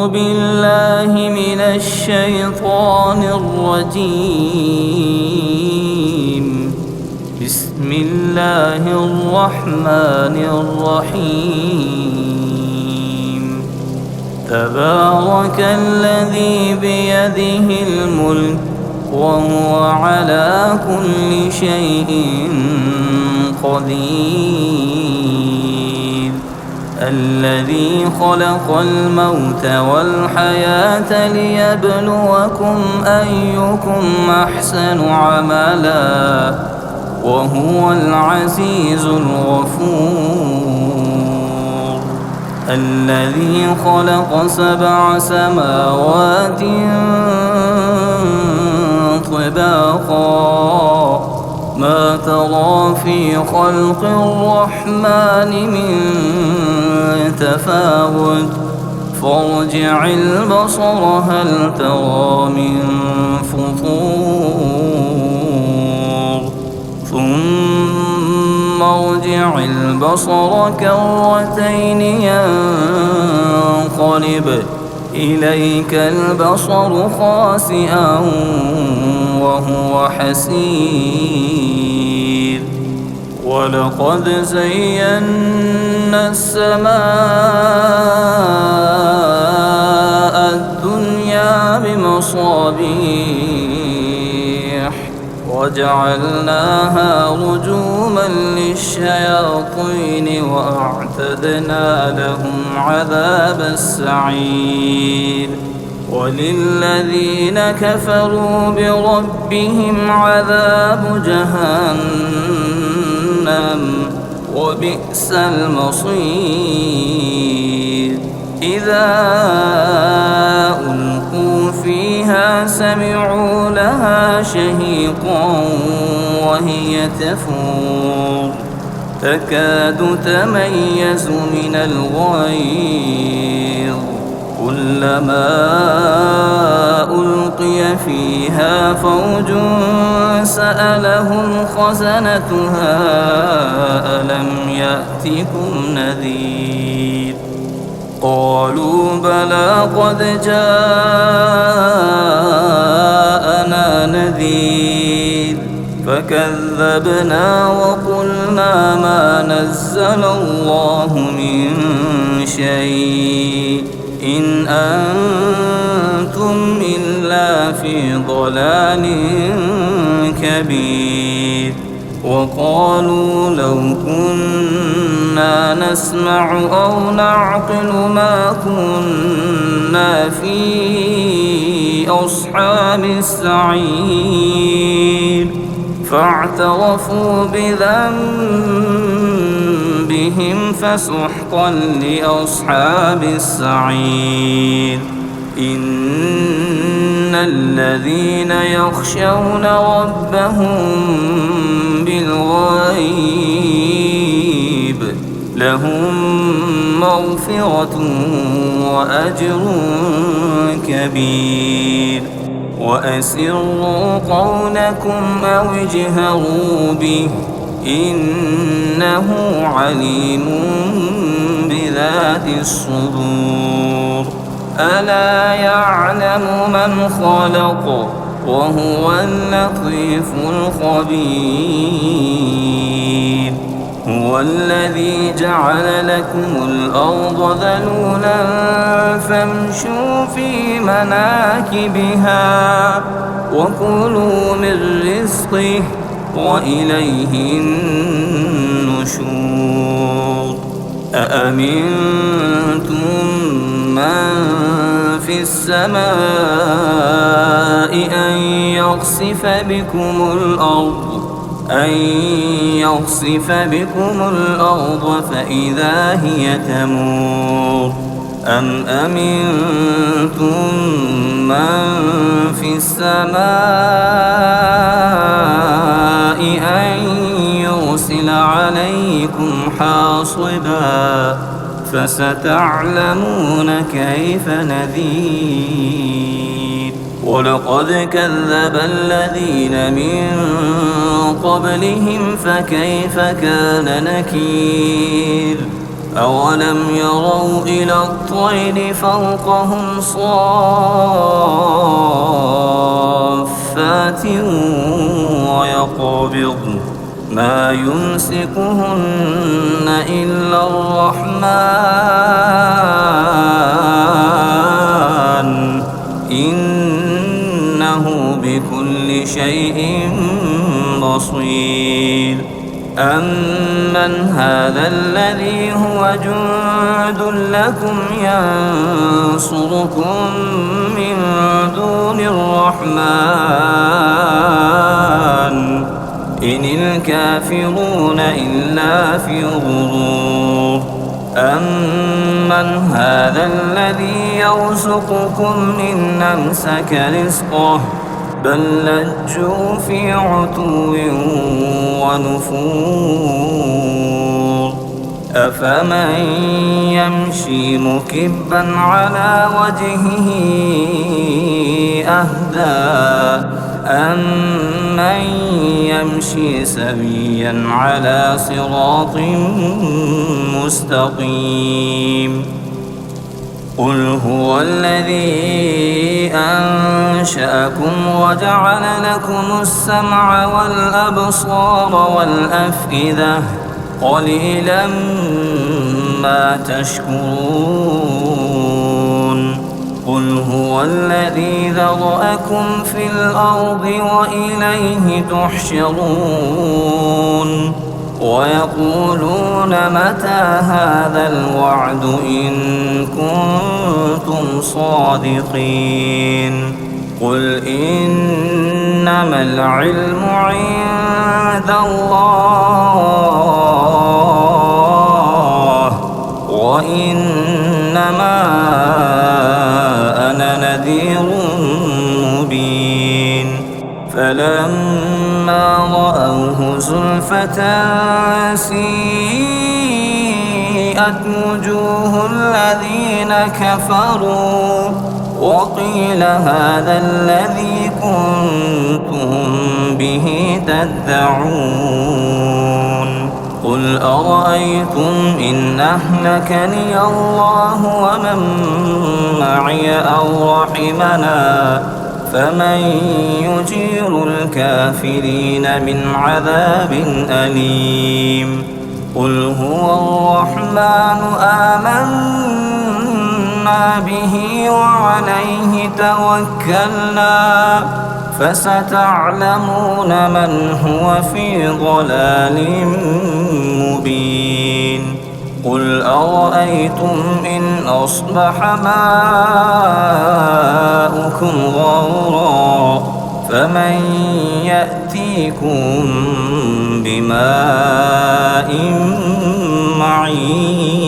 بالله من الشيطان الرجيم. بسم الله الرحمن الرحيم. تبارك الذي بيده الملك وهو على كل شيء قدير. الذي خلق الموت والحياة ليبلوكم أيكم أحسن عملا وهو العزيز الغفور. الذي خلق 7 سماوات طباقا ما ترى في خلق الرحمن من تفاوت فارجع البصر هل ترى من فطور ثم ارجع البصر كرتين ينقلب إليك البصر خاسئا وهو حسير. ولقد زينا السماء الدنيا بمصابيح وجعلناها رجوما للشياطين وأعتدنا لهم عذاب السعير. وللذين كفروا بربهم عذاب جهنم وبئس المصير. إذا ألقوا فيها سمعوا لها شهيقا وهي تفور تكاد تميز من الغيظ كلما ألقي فيها فوج سألهم خزنتها ألم يأتكم نذير قالوا بلى قد جاءنا نذير فكذبنا وقلنا ما نزل الله من شيء إن أنتم إلا في ضلال كبير. وقالوا لو كنا نسمع أو نعقل ما كنا في أصحاب السعير فاعترفوا بذنبهم فسحقا لأصحاب السعير. إن الذين يخشون ربهم بالغيب لهم مغفرة وأجر كبير. وأسروا قولكم أو اجهروا به إنه عليم بذات الصدور. ألا يعلم من خلق وهو اللطيف الخبير. هو الذي جعل لكم الأرض ذلولا فامشوا في مناكبها وكلوا من رزقه وإليه النشور. أأمنتم من في السماء أن يخسف بكم الأرض فإذا هي تمور أم أمنتم من في السماء أن يرسل عليكم حاصبا فستعلمون كيف نذير. ولقد كذب الذين من قبلهم فكيف كان نكير. أولم يروا إلى الطير فوقهم صافات ويقبضن ما يمسكهن إلا الرحمن إنه بكل شيء بصير. أمن هذا الذي هو جند لكم ينصركم من دون الرحمن إن الكافرون إلا في غرور. أمن هذا الذي يرزقكم إن أمسك رزقه بل لجوا في عتو ونفور. أفمن يمشي مكبا على وجهه أهدى أمن يمشي سويا على صراط مستقيم. قل هو الذي أنشأكم وجعل لكم السمع والأبصار والأفئدة قليلا ما تشكرون. قل هو الذي ذرأكم في الأرض وإليه تحشرون. ويقولون متى هذا الوعد إن كنتم صادقين. قل إنما العلم عند الله وإنما أنا نذير مبين. فلما رأوه زلفة سيئت وجوه الذين كفروا وقيل هذا الذي كنتم به تدعون. قل أرأيتم إن أهلكني الله ومن معي أو رحمنا فمن يجير الكافرين من عذاب أليم. قل هو الرحمن آمنا به وعليه توكلنا فستعلمون من هو في ضلال مبين. قل أرأيتم إن أصبح ماؤكم غورا فمن يأتيكم بماء معين.